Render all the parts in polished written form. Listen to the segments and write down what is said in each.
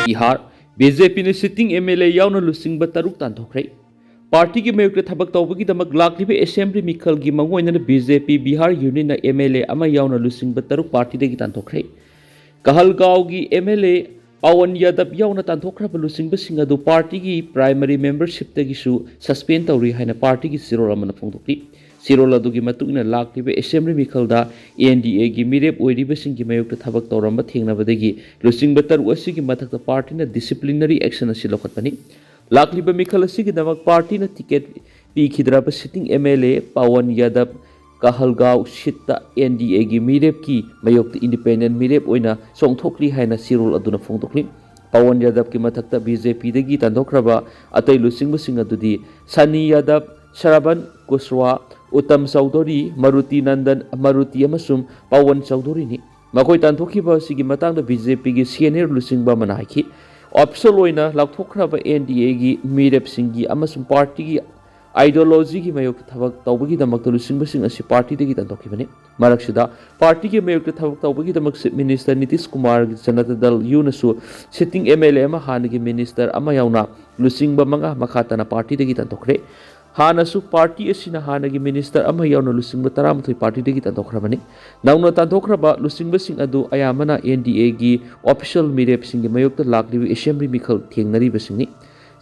Bihar BJP ने sitting MLA याउना लुचिंगबा तरुक तanthokhre party की मयुक्त थबक तौबगीदमक लाक्लिबे assembly मिखल की मंगोइना BJP बिहार यूनियन MLA अमा याउना लुचिंगबा तरुक पार्टी देगी तanthokhre कहलगांव की MLA पावन यादव याउना तanthokhre लुचिंगबा सिंह अदु पार्टी की प्राइमरी मेंबरशिप तगिसु सस्पेंड तौरी हाइना पार्टी की सिरोल अमना फोंदोक्ली सिरोल अदुगी मतुंगना लाक्लिबे असेंबली मिखलदा NDA की मिरेप ओइरिबसिंग की मयुक्त थबक तौरंबा थेंगनाबदगी लुचिंगबा तरुक असिगी मथक्ता पार्टीना डिसिप्लिनरी एक्शन असि लौखटपनी लाक्लिबा मिखल असिगिदमक पार्टीना टिकेट पीखिद्राब सिटिंग MLA पावन यादव कहलगांव सीट NDA की मिरेप की मयुक्त इंडिपेंडेंट मिरेप ओइना सोंथोक्ली हाइना सिरोल अदुना फोंदोक्ली पावन यादव की मथक्ता BJP दगी तanthokhre अतै लुचिंगबसिंग अदुदी सनी यादव शरबन कुशवा उत्तम चौधरी मारुति नंदन मारुति अमसुम पावन चौधरी ने मखोई तanthokhिबा सिगी मतंग BJP की सीनियर लुचिंगबा मनाखी ऑफिशियल ओइना लाक्थोख्रबा NDA की मिरेप सिंगी अमसुम पार्टी की आइडियोलॉजी की मयुक्त थबक तौबगीदमक लुचिंगबसिंग असि पार्टी देगी तanthokhिबने मरक्सिदा पार्टी की मयुक्त थबक तौबगीदमक chief minister Nitish Kumar Janata Dal यूनसु sitting MLA अमा हानगी मिनिस्टर अमा याउना लुचिंगबा मंगा मखातना पार्टी देगी तanthokhre हानसु पार्टी असिना हानगी मिनिस्टर अमा याउना लुचिंगबा 13 पार्टी देगी तanthokhrebani नाउना तanthokhreबा लुचिंगबसिंग अदु अयामना NDA की ऑफिशियल मिरेप सिंगी मयुक्त लाक्लिबि असेंबली मिखल थेंगनरिबसिंगनि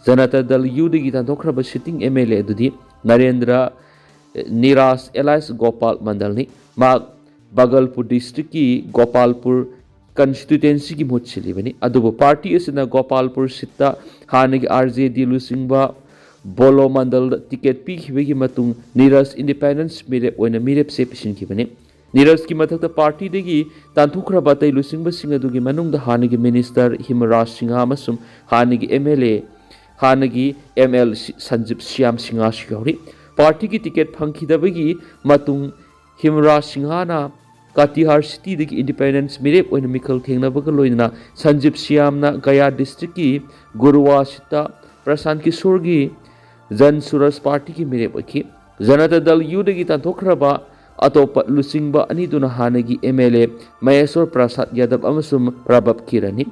जनता Dal U दगी तanthokhreबा sitting MLA अदुदी Narendra निरास एलाइस गोपाल मंडलनि मा बगलपुर डिस्ट्रिक्ट की गोपालपुर कंस्टिट्यूएंसी की मुहूर्त सिलिबनि अदुबो पार्टी असिना गोपालपुर सीट हानगी RJD लुचिंगबा बोलो मंडल टिकेट पीखिबगी मतुंग नीरज इंडिपेंडेंस मिरेप ओइना मिरेप से पिसिनखिबने नीरज की मथक्ता पार्टी देगी तanthokhre तै लुचिंगबसिंग अदुगी मनुंगदा हानगी मिनिस्टर हिमराज सिंह अमसुम हानगी MLA हानगी ML संजीव श्याम सिंह यावरी पार्टी की टिकेट फंखिदबगी मतुंग हिमराज सिंहना कटिहार सिटी दगी इंडिपेंडेंस मिरेप ओइना मिखल थेंगनबगा लोइना संजीव श्यामना गया डिस्ट्रिक्ट की गुरुवा सीट प्रशांत किशोर की जन सूरज पार्टी की मिरेप ओइखि जनता दल यू दगी तanthokhre अतोप लुचिंगबा अनिदुना हानगी MLA महेश्वर प्रसाद यादव अमसुम प्रभव किरनी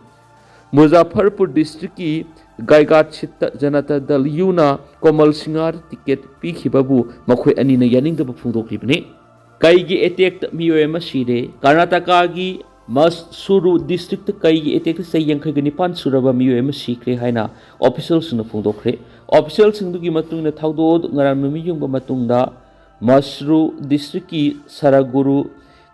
मुजफ्फरपुर डिस्ट्रिक्ट की गायघाट सीट जनता दल यूना कोमल सिंगार टिकेट पीखिबबु मखोय अनिना यानिंगदब फोंदोक्लिबने कईगी एटेक मियोय अमा सिरे कर्नाटका की मसूरू डिस्ट्रिक्ट कईगी एटेक सयंखग निपान सुरबा मियोय अमा सिख्रे हाइना ऑफिशियल सिंह फोंदोक्रे ऑफिशियल सिंह मतुंगना थाउदोद ngaraang numi yungba matungda Mysuru district की सरगुरु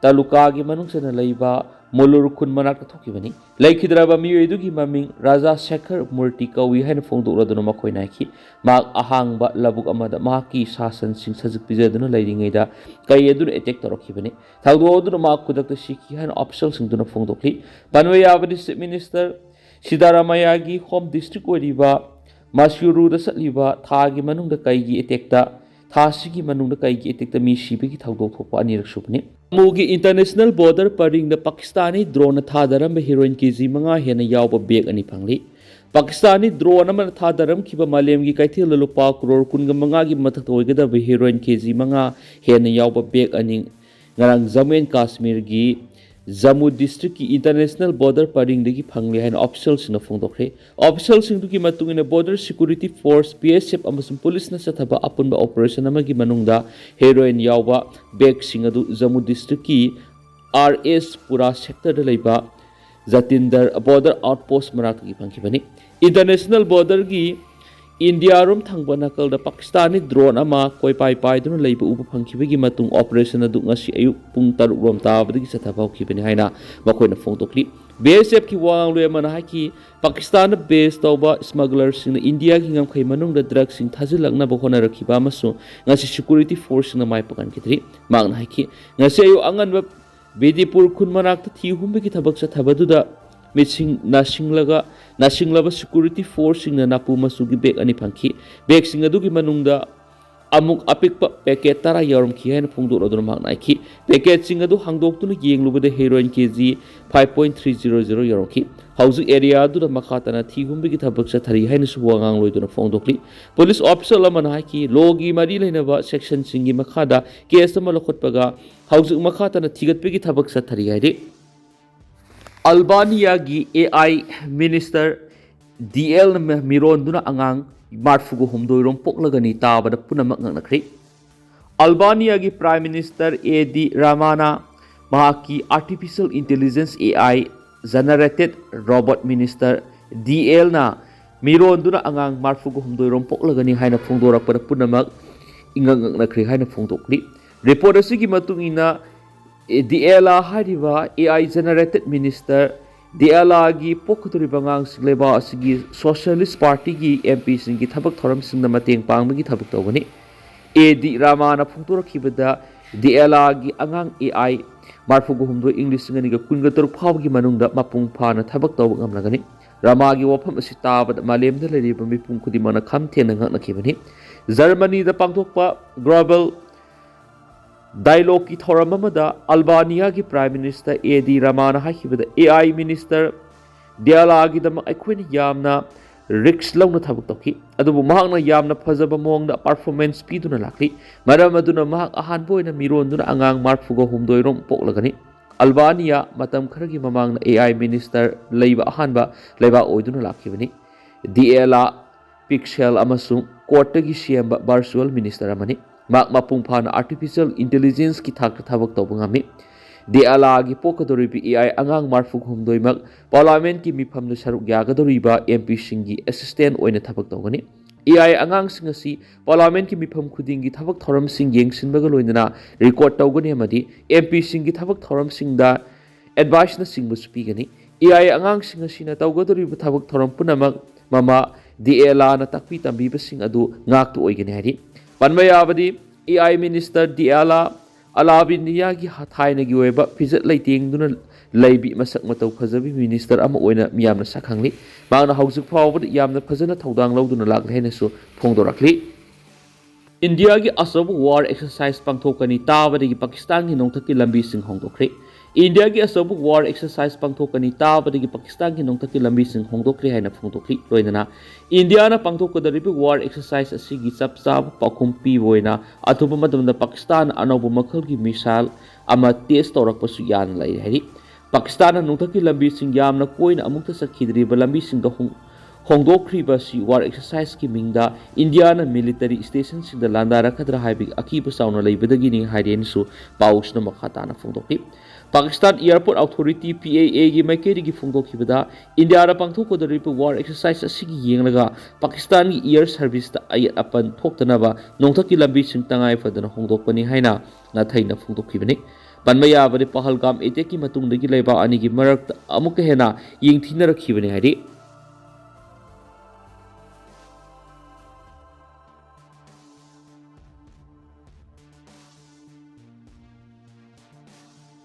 तालुका की मनुंगसना लैबा मोलुर खुन मनाक थोकिबनी लैखिद्राबा मियोइदुगी ममिंग राजा शेखर मूर्ति कौई हैन फोंदोरदुना मखोइनाखि माक अहांगबा लबुक अमदा माकी शासन सिंह सजक पिजदुना लैरिङैदा कई अदुन अटैक तौरखिबनी थाउदोदुना माक खुदक सिखि हैन ऑफिशियल सिंहदुना फोंदोखलि पनवेयाबदि चीफ मिनिस्टर सिद्धारामैयागी होम डिस्ट्रिक्ट ओइरिबा मसूरुदा सलिबा थागी मनुंगदा कईगी अटैकता थासिगी मनुंगदा कईगी अटैकता मी सिबिगी थाउदोक थोपा अनिरक सुबनी मुगी इंटरनेशनल बॉर्डर परिंगदा पाकिस्तानी ड्रोन थादरम हेरोइन केजी 5 हेन यावबा बेग अनि फंगली पाकिस्तानी ड्रोन अमन थादरम खिबा मालेम की कैथेल लुपा करोड़ 15 की मथक ओइगदब हेरोइन केजी 5 हेन यावबा बेग अनि ngarang जम्मू कश्मीर की जम्मू डिस्ट्रिक्ट की इंटरनेशनल बॉर्डर परिंगदगी फंगले है ऑफिशियल सिंह फोंदोखरे ऑफिशियल सिंह की मतुंगिना बॉर्डर सिक्योरिटी फोर्स BSF अमसुम पुलिस न सथबा अपुनबा ऑपरेशन अमगी मनुंगदा हेरोइन यावबा बेग सिंह अदु जम्मू डिस्ट्रिक्ट की RS पुरा सेक्टर लेबा जतिंदर बॉर्डर आउटपोस्ट मराक की फंखिबनी इंटरनेशनल बॉर्डर की इंडिया रोम थंगबा नकल पाकिस्तानी ड्रोन अमा कोइपाई पाइदुन लेबा उब फंखिबगी मतुंग ऑपरेशन अदु ngasi अयुक पुंग 3 रोम ताबदगी सथाबाउखिबनी हाइना मखोइना फोंदोक्ली BSF की वांग लोय मना हाकि पाकिस्तान बेस तौबा स्मगलर सिंह इंडिया की ngam मनुंग ड्रग सिंह थाजिलंगना बखोना रखिबा मसु ngasi सिक्योरिटी फोर्स न माइ पकन किथरि मांगना हाकि ngasi अयु अंगन बेदीपुर खुन मनाक थी हुंबगी थबक सथाबदुदा मिसिंग नासिंगलबा सिक्योरिटी फोर्स सिंह नापू मसुगी बेग अनि फंखी बेग सिंह अदुगी मनुंगदा अमुक अपिक पैकेट 10 यौरमखी हैन फोंदोरदुना मांगनाखी पैकेट सिंह अदु हांगदोक्तुना येंगलुबदे हेरोइन केजी 5.300 यौरमखी ꯍꯧꯖꯤꯛ ꯑꯦꯔꯤꯌꯥꯗꯨꯗ ꯃꯈꯥ ꯇꯥꯅ ꯊꯤ ꯍꯨꯝꯕꯒꯤ ꯊꯕꯛ ꯆꯠꯊꯔꯤ ꯍꯥꯏꯅꯁꯨ ꯋꯥꯉꯥꯡ ꯂꯣꯏꯗꯨꯅ ꯐꯣꯡꯗꯣꯛꯂꯤ꯫ ꯄꯨꯂꯤꯁ ꯑꯣꯐꯤꯁꯥꯔ ꯑꯃꯅ ꯍꯥꯏꯈꯤ ꯂꯣꯒꯤ ꯃꯔꯤ ꯂꯩꯅꯕ ꯁꯦꯛꯁꯟꯁꯤꯡꯒꯤ ꯃꯈꯥꯗ ꯀꯦꯁ ꯑꯃ ꯂꯧꯈꯠꯄꯒ ꯍꯧꯖꯤꯛ ꯃꯈꯥ ꯇꯥꯅ ꯊꯤꯒꯠꯄꯒꯤ ꯊꯕꯛ ꯆꯠꯊꯔꯤ ꯍꯥꯏꯔꯤ꯫ ꯑꯜꯕꯥꯅꯤꯌꯥꯒꯤ AI ꯃꯤꯅꯤꯁꯇꯔ DLꯅ ꯃꯤꯔꯣꯟꯗꯨꯅ ꯑꯉꯥꯡ 34 ꯄꯣꯛꯂꯒꯅꯤ ꯇꯥꯕꯗ ꯄꯨꯝꯅꯃꯛ ꯉꯛꯅꯈ꯭ꯔꯦ꯫ ꯑꯜꯕꯥꯅꯤꯌꯥꯒꯤ ꯄ꯭ꯔꯥꯏꯝ ꯃꯤꯅꯤꯁꯇꯔ AD ꯔꯥꯃꯥꯅ ꯃꯍꯥꯛꯀꯤ artificial intelligence AI generated robot minister DLꯅ ꯃꯤꯔꯣꯟꯗꯨꯅ ꯑꯉꯥꯡ 34 ꯄꯣꯛꯂꯒꯅꯤ ꯍꯥꯏꯅ ꯐꯣꯡꯗꯣꯔꯛꯄꯗ ꯄꯨꯝꯅꯃꯛ ꯏꯉꯛ ꯉꯛꯅꯈ꯭ꯔꯦ ꯍꯥꯏꯅ ꯐꯣꯡꯗꯣꯛꯂꯤ꯫ ꯔꯤꯄꯣꯔꯠ ꯑꯁꯤꯒꯤ ꯃꯇꯨꯡ ꯏꯟꯅ DLA ꯍꯥꯏꯔꯤꯕ AI ꯖꯦꯅꯦꯔꯦꯇꯦꯗ ꯃꯤꯅꯤꯁꯇꯔ DLAꯒꯤ ꯄꯣꯛꯀꯗꯧꯔꯤꯕ ꯑꯉꯥꯡꯁꯤꯡ ꯂꯩꯕꯥꯛ ꯑꯁꯤꯒꯤ ꯁꯣꯁꯤꯌꯦꯂꯤꯁꯠ ꯄꯥꯔꯇꯤꯒꯤ MPꯁꯤꯡꯒꯤ ꯊꯕꯛ ꯊꯧꯔꯝꯁꯤꯡꯗ ꯃꯇꯦꯡ ꯄꯥꯡꯕꯒꯤ ꯊꯕꯛ ꯇꯧꯒꯅꯤ꯫ AD ꯔꯥꯃꯥꯅ ꯐꯣꯡꯗꯣꯔꯛꯈꯤꯕꯗ DLAꯒꯤ ꯑꯉꯥꯡ AI 34 ꯏꯪ 2013 ꯐꯥꯎꯕꯒꯤ ꯃꯅꯨꯡꯗ ꯃꯄꯨꯡ ꯐꯥꯅ ꯊꯕꯛ ꯇꯧꯕ ꯉꯝꯂꯒꯅꯤ꯫ ꯔꯥꯃꯥꯒꯤ ꯋꯥꯐꯝ ꯑꯁꯤ ꯇꯥꯕꯗ ꯃꯥꯂꯦꯝꯗ ꯂꯩꯔꯤꯕ ꯃꯤꯄꯨꯝ ꯈꯨꯗꯤꯡꯃꯛꯅ ꯈꯝ ꯊꯦꯡꯅ ꯉꯛꯅꯈꯤꯕꯅꯤ꯫ ꯖꯔꯃꯅꯤꯗ ꯄꯥꯡꯊꯣꯛꯄ ꯒ꯭ꯂꯣꯕꯦꯜ ꯗꯥꯏꯂꯣꯒꯀꯤ ꯊꯧꯔꯝ ꯑꯃꯗ ꯑꯜꯕꯥꯅꯤꯌꯥꯒꯤ ꯄ꯭ꯔꯥꯏꯝ ꯃꯤꯅꯤꯁꯇꯔ AD ꯔꯥꯃꯥꯅ ꯍꯥꯏꯈꯤꯕꯗ AI ꯃꯤꯅꯤꯁꯇꯔ DLAꯒꯤꯗꯃꯛ ꯑꯩꯈꯣꯏꯅ ꯌꯥꯝꯅ ꯔꯤꯛꯁ ꯂꯧꯅ ꯊꯕꯛ ꯇꯧꯈꯤ, ꯑꯗꯨꯕꯨ ꯃꯍꯥꯛꯅ ꯌꯥꯝꯅ ꯐꯖꯕ ꯃꯑꯣꯡꯗ ꯄꯔꯐꯣꯔꯃꯦꯟꯁ ꯄꯤꯗꯨꯅ ꯂꯥꯛꯂꯤ꯫ ꯃꯔꯝ ꯑꯗꯨꯅ ꯃꯍꯥꯛ ꯑꯍꯥꯟꯕ ꯑꯣꯏꯅ ꯃꯤꯔꯣꯟꯗꯨꯅ ꯑꯉꯥꯡ 34 ꯄꯣꯛꯂꯒꯅꯤ꯫ ꯑꯜꯕꯥꯅꯤꯌꯥ ꯃꯇꯝ ꯈꯔꯒꯤ ꯃꯃꯥꯡꯗ AI ꯃꯤꯅꯤꯁꯇꯔ ꯂꯩꯕ ꯑꯍꯥꯟꯕ ꯂꯩꯕꯥꯛ ꯑꯣꯏꯗꯨꯅ ꯂꯥꯛꯈꯤꯕꯅꯤ꯫ DLA ꯄꯤꯛꯁꯦꯜ ꯑꯃꯁꯨꯡ ꯀꯣꯗꯇꯒꯤ ꯁꯦꯝꯕ ꯚꯔꯆꯨꯑꯦꯜ ꯃꯤꯅꯤꯁꯇꯔ ꯑꯃꯅꯤ꯫ ꯃꯍꯥꯛ ꯃꯄꯨꯡ ꯐꯥꯅ ꯑꯥꯔꯇꯤꯐꯤꯁꯤꯌꯦꯜ ꯏꯟꯇꯦꯂꯤꯖꯦꯟꯁꯀꯤ ꯊꯥꯛꯇ ꯊꯕꯛ ꯇꯧꯕ ꯉꯝꯃꯤ꯫ DLAꯒꯤ ꯄꯣꯛꯀꯗꯧꯔꯤꯕ AI ꯑꯉꯥꯡ 34ꯃꯛ ꯄꯥꯔꯂꯤꯌꯥꯃꯦꯟꯠꯀꯤ ꯃꯤꯐꯝꯗ ꯁꯔꯨꯛ ꯌꯥꯒꯗꯧꯔꯤꯕ MPꯁꯤꯡꯒꯤ ꯑꯦꯁꯤꯁꯇꯦꯟꯠ ꯑꯣꯏꯅ ꯊꯕꯛ ꯇꯧꯒꯅꯤ꯫ AI ꯑꯉꯥꯡꯁꯤꯡ ꯑꯁꯤ ꯄꯥꯔꯂꯤꯌꯥꯃꯦꯟꯠꯀꯤ ꯃꯤꯐꯝ ꯈꯨꯗꯤꯡꯒꯤ ꯊꯕꯛ ꯊꯧꯔꯝꯁꯤꯡ ꯌꯦꯡꯁꯤꯟꯕꯒ ꯂꯣꯏꯅꯅ ꯔꯦꯀꯣꯔꯗ ꯇꯧꯒꯅꯤ ꯑꯃꯗꯤ MPꯁꯤꯡꯒꯤ ꯊꯕꯛ ꯊꯧꯔꯝꯁꯤꯡꯗ ꯑꯦꯗꯚꯥꯏꯁꯅꯆꯤꯡꯕꯁꯨ ꯄꯤꯒꯅꯤ꯫ AI ꯑꯉꯥꯡꯁꯤꯡ ꯑꯁꯤꯅ ꯇꯧꯒꯗꯧꯔꯤꯕ ꯊꯕꯛ ꯊꯧꯔꯝ ꯄꯨꯝꯅꯃꯛ ꯃꯃꯥ DLAꯅ ꯇꯥꯛꯄꯤ ꯇꯝꯕꯤꯕꯁꯤꯡ ꯑꯗꯨ ꯉꯥꯛꯇꯨ ꯑꯣꯏꯒꯅꯤ ꯍꯥꯏꯔꯤ꯫ ꯄꯟꯕ ꯌꯥꯕꯗꯤ AI ꯃꯤꯅꯤꯁꯇꯔ DLA ꯑꯜꯕꯥꯅꯤꯌꯥꯒꯤ ꯊꯥꯏꯅꯒꯤ ꯑꯣꯏꯕ ꯐꯤꯖꯦꯠ ꯂꯩꯇꯦꯡꯗꯨꯅ ꯂꯩꯕꯤ ꯃꯁꯛ ꯃꯇꯧ ꯐꯖꯕꯤ ꯃꯤꯅꯤꯁꯇꯔ ꯑꯃ ꯑꯣꯏꯅ ꯃꯤꯌꯥꯝꯅ ꯁꯛꯈꯪꯂꯤ꯫ ꯃꯍꯥꯛꯅ ꯍꯧꯖꯤꯛ ꯐꯥꯎꯕꯗ ꯌꯥꯝꯅ ꯐꯖꯅ ꯊꯧꯗꯥꯡ ꯂꯧꯗꯨꯅ ꯂꯥꯛꯂꯤ ꯍꯥꯏꯅꯁꯨ ꯐꯣꯡꯗꯣꯔꯛꯂꯤ꯫ ꯏꯟꯗꯤꯌꯥꯒꯤ ꯑꯆꯧꯕ ꯋꯥꯔ ꯑꯦꯛꯁꯔꯁꯥꯏꯖ ꯄꯥꯡꯊꯣꯛꯀꯅꯤ ꯇꯥꯕꯗꯒꯤ ꯄꯥꯀꯤꯁꯇꯥꯟꯒꯤ ꯅꯣꯡꯊꯛꯀꯤ ꯂꯝꯕꯤꯁꯤꯡ ꯍꯣꯡꯗꯣꯛꯈ꯭ꯔꯦ꯫ ꯏꯟꯗꯤꯌꯥꯒꯤ ꯑꯆꯧꯕ ꯋꯥꯔ ꯑꯦꯛꯁꯔꯁꯥꯏꯖ ꯄꯥꯡꯊꯣꯛꯀꯅꯤ ꯇꯥꯕꯗꯒꯤ ꯄꯥꯀꯤꯁꯇꯥꯟꯒꯤ ꯅꯣꯡꯊꯛꯀꯤ ꯂꯝꯕꯤꯁꯤꯡ ꯍꯣꯡꯗꯣꯛꯈ꯭ꯔꯦ ꯍꯥꯏꯅ ꯐꯣꯡꯗꯣꯛꯂꯤ꯫ ꯂꯣꯏꯅꯅ ꯏꯟꯗꯤꯌꯥꯅ ꯄꯥꯡꯊꯣꯛꯀꯗꯧꯔꯤꯕ ꯋꯥꯔ ꯑꯦꯛꯁꯔꯁꯥꯏꯖ ꯑꯁꯤꯒꯤ ꯆꯞ ꯆꯥꯕ ꯄꯥꯎꯈꯨꯝ ꯄꯤꯕ ꯑꯣꯏꯅ ꯑꯊꯨꯕ ꯃꯇꯝꯗ ꯄꯥꯀꯤꯁꯇꯥꯟꯅ ꯑꯅꯧꯕ ꯃꯈꯜꯒꯤ ꯃꯤꯁꯥꯏꯜ ꯑꯃ ꯇꯦꯁꯠ ꯇꯧꯔꯛꯄꯁꯨ ꯌꯥꯅ ꯂꯩꯔꯦ ꯍꯥꯏꯔꯤ꯫ ꯄꯥꯀꯤꯁꯇꯥꯟꯅ ꯅꯣꯡꯊꯛꯀꯤ ꯂꯝꯕꯤꯁꯤꯡ ꯌꯥꯝꯅ ꯀꯣꯏꯅ ꯑꯃꯨꯛꯇ ꯆꯠꯈꯤꯗ꯭ꯔꯤꯕ ꯂꯝꯕꯤꯁꯤꯡꯗ ꯍꯣꯡꯗꯣꯛꯈ꯭ꯔꯤꯕ ꯑꯁꯤ ꯋꯥꯔ ꯑꯦꯛꯁꯔꯁꯥꯏꯖꯀꯤ ꯃꯤꯡꯗ ꯏꯟꯗꯤꯌꯥꯅ ꯃꯤꯂꯤꯇꯔꯤ ꯁ꯭ꯇꯦꯁꯟꯁꯤꯡꯗ ꯂꯥꯟꯗꯥꯔꯛꯀꯗ꯭ꯔꯥ ꯍꯥꯏꯕꯒꯤ ꯑꯀꯤꯕ ꯆꯥꯎꯅ ꯂꯩꯕꯗꯒꯤꯅꯤ ꯍꯥꯏꯔꯦꯅꯁꯨ ꯄꯥꯎꯁꯤꯅ ꯃꯈꯥ ꯇꯥꯅ ꯐꯣꯡꯗꯣꯛꯂꯤ꯫ ꯄꯥꯀꯤꯁꯇꯥꯟ ꯏꯌꯔꯄꯣꯔꯠ ꯑꯣꯊꯣꯔꯤꯇꯤ PAAꯒꯤ ꯃꯥꯏꯀꯩꯗꯒꯤ ꯐꯣꯡꯗꯣꯛꯈꯤꯕꯗ ꯏꯟꯗꯤꯌꯥꯗ ꯄꯥꯡꯊꯣꯛꯀꯗꯧꯔꯤꯕ ꯋꯥꯔ ꯑꯦꯛꯁꯔꯁꯥꯏꯖ ꯑꯁꯤꯒꯤ ꯌꯦꯡꯂꯒ ꯄꯥꯀꯤꯁꯇꯥꯟꯒꯤ ꯏꯌꯔ ꯁꯔꯚꯤꯁꯇ ꯑꯌꯦꯠ ꯑꯄꯟ ꯊꯣꯛꯇꯅꯕ ꯅꯣꯡꯊꯛꯀꯤ ꯂꯝꯕꯤꯁꯤꯡ ꯇꯉꯥꯏ ꯐꯗꯅ ꯍꯣꯡꯗꯣꯛꯄꯅꯤ ꯍꯥꯏꯅ ꯉꯥꯊꯩꯅ ꯐꯣꯡꯗꯣꯛꯈꯤꯕꯅꯤ꯫ ꯄꯟꯕ ꯌꯥꯕꯗꯤ ꯄꯍꯜꯒꯥꯝ ꯑꯦꯇꯦꯛꯀꯤ ꯃꯇꯨꯡꯗꯒꯤ ꯂꯩꯕꯥꯛ ꯑꯅꯤꯒꯤ ꯃꯔꯛꯇ ꯑꯃꯨꯛꯀ ꯍꯦꯟꯅ ꯌꯦꯡꯊꯤꯅꯔꯛꯈꯤꯕꯅꯤ ꯍꯥꯏꯔꯤ꯫